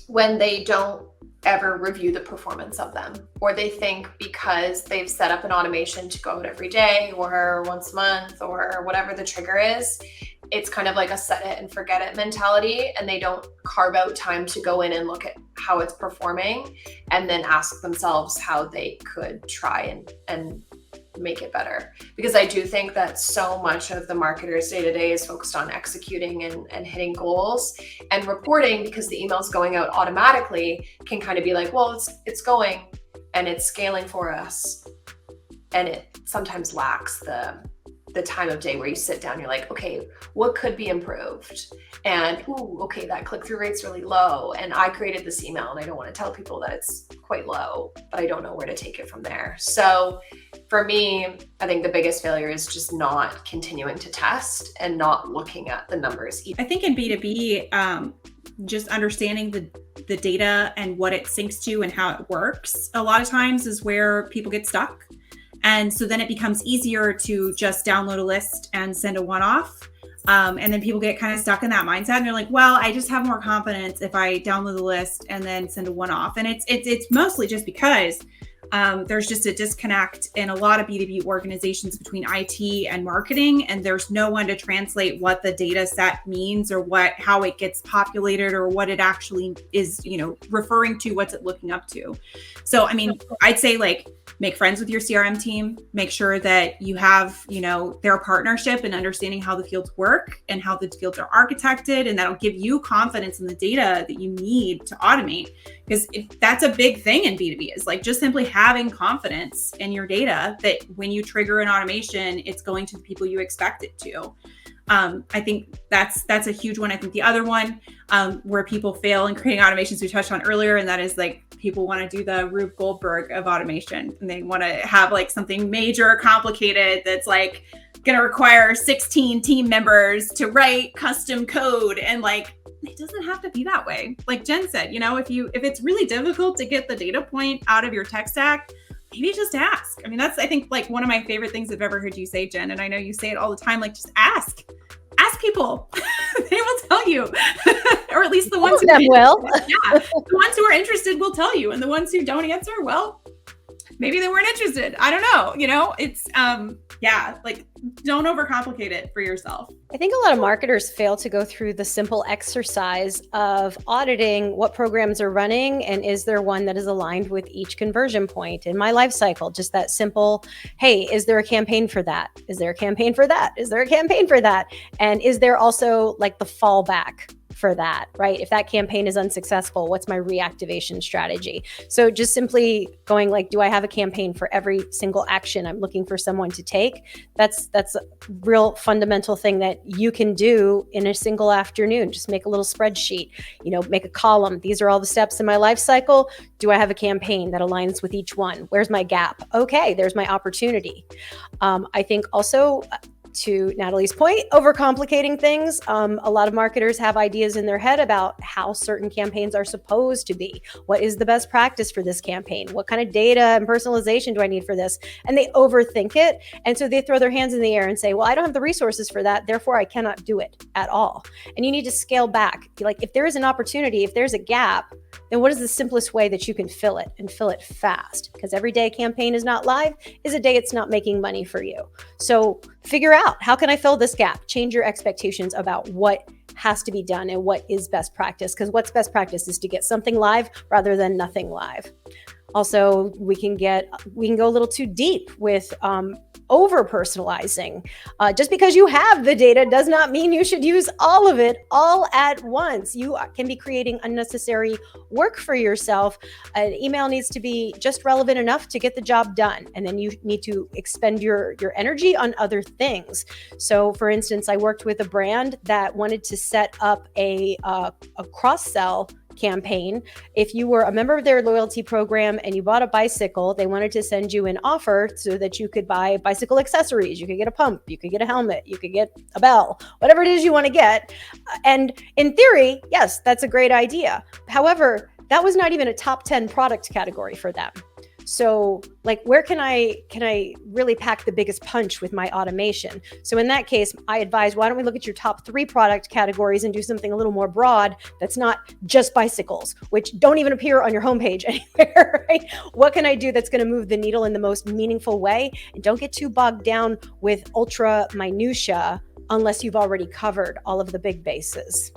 when they don't ever review the performance of them, or they think because they've set up an automation to go out every day or once a month or whatever the trigger is, it's kind of like a set it and forget it mentality, and they don't carve out time to go in and look at how it's performing and then ask themselves how they could try and make it better. Because I do think that so much of the marketer's day-to-day is focused on executing and hitting goals, and reporting, because the email's going out automatically, can kind of be like, well, it's going and it's scaling for us. And it sometimes lacks the time of day where you sit down, you're like, okay, what could be improved? And, ooh, okay, that click-through rate's really low. And I created this email and I don't want to tell people that it's quite low, but I don't know where to take it from there. So for me, I think the biggest failure is just not continuing to test and not looking at the numbers. I think in B2B, just understanding the data and what it syncs to and how it works a lot of times is where people get stuck. And so then it becomes easier to just download a list and send a one-off. And then people get kind of stuck in that mindset and they're like, well, I just have more confidence if I download the list and then send a one-off. And it's mostly just because there's just a disconnect in a lot of B2B organizations between IT and marketing, and there's no one to translate what the data set means or how it gets populated or what it actually is, referring to, what's it looking up to. So, I mean, I'd say make friends with your CRM team, make sure that you have, their partnership and understanding how the fields work and how the fields are architected. And that'll give you confidence in the data that you need to automate. Because that's a big thing in B2B, is just simply having confidence in your data that when you trigger an automation, it's going to the people you expect it to. I think that's a huge one. I think the other one where people fail in creating automations we touched on earlier, and that is people want to do the Rube Goldberg of automation, and they want to have something major, complicated that's going to require 16 team members to write custom code, and it doesn't have to be that way. Like Jen said, if it's really difficult to get the data point out of your tech stack, maybe just ask. I mean, that's, I think, one of my favorite things I've ever heard you say, Jen, and I know you say it all the time, just ask people. They will tell you, or at least the ones who will. Yeah, the ones who are interested will tell you, and the ones who don't answer, well, maybe they weren't interested. I don't know. It's don't overcomplicate it for yourself. I think a lot of marketers fail to go through the simple exercise of auditing what programs are running, and is there one that is aligned with each conversion point in my life cycle? Just that simple, hey, is there a campaign for that? Is there a campaign for that? Is there a campaign for that? And is there also the fallback for that, right? If that campaign is unsuccessful, what's my reactivation strategy? So just simply going do I have a campaign for every single action I'm looking for someone to take? That's a real fundamental thing that you can do in a single afternoon. Just make a little spreadsheet, make a column. These are all the steps in my life cycle. Do I have a campaign that aligns with each one? Where's my gap? Okay, there's my opportunity. I think also, to Natalie's point, overcomplicating things. A lot of marketers have ideas in their head about how certain campaigns are supposed to be. What is the best practice for this campaign? What kind of data and personalization do I need for this? And they overthink it. And so they throw their hands in the air and say, well, I don't have the resources for that, therefore I cannot do it at all. And you need to scale back. If there is an opportunity, if there's a gap, then what is the simplest way that you can fill it, and fill it fast? Because every day a campaign is not live is a day it's not making money for you. So figure out, how can I fill this gap? Change your expectations about what has to be done and what is best practice, because what's best practice is to get something live rather than nothing live. Also, we can go a little too deep with over personalizing. Just because you have the data does not mean you should use all of it all at once. You can be creating unnecessary work for yourself. An email needs to be just relevant enough to get the job done, and then you need to expend your energy on other things. So, for instance, I worked with a brand that wanted to set up a cross-sell campaign. If you were a member of their loyalty program and you bought a bicycle, they wanted to send you an offer so that you could buy bicycle accessories. You could get a pump, you could get a helmet, you could get a bell, whatever it is you want to get. And in theory, yes, that's a great idea. However, that was not even a top 10 product category for them. So like, where can I really pack the biggest punch with my automation? So in that case, I advise, why don't we look at your top 3 product categories and do something a little more broad that's not just bicycles, which don't even appear on your homepage anywhere, right? What can I do that's going to move the needle in the most meaningful way? And don't get too bogged down with ultra minutia unless you've already covered all of the big bases.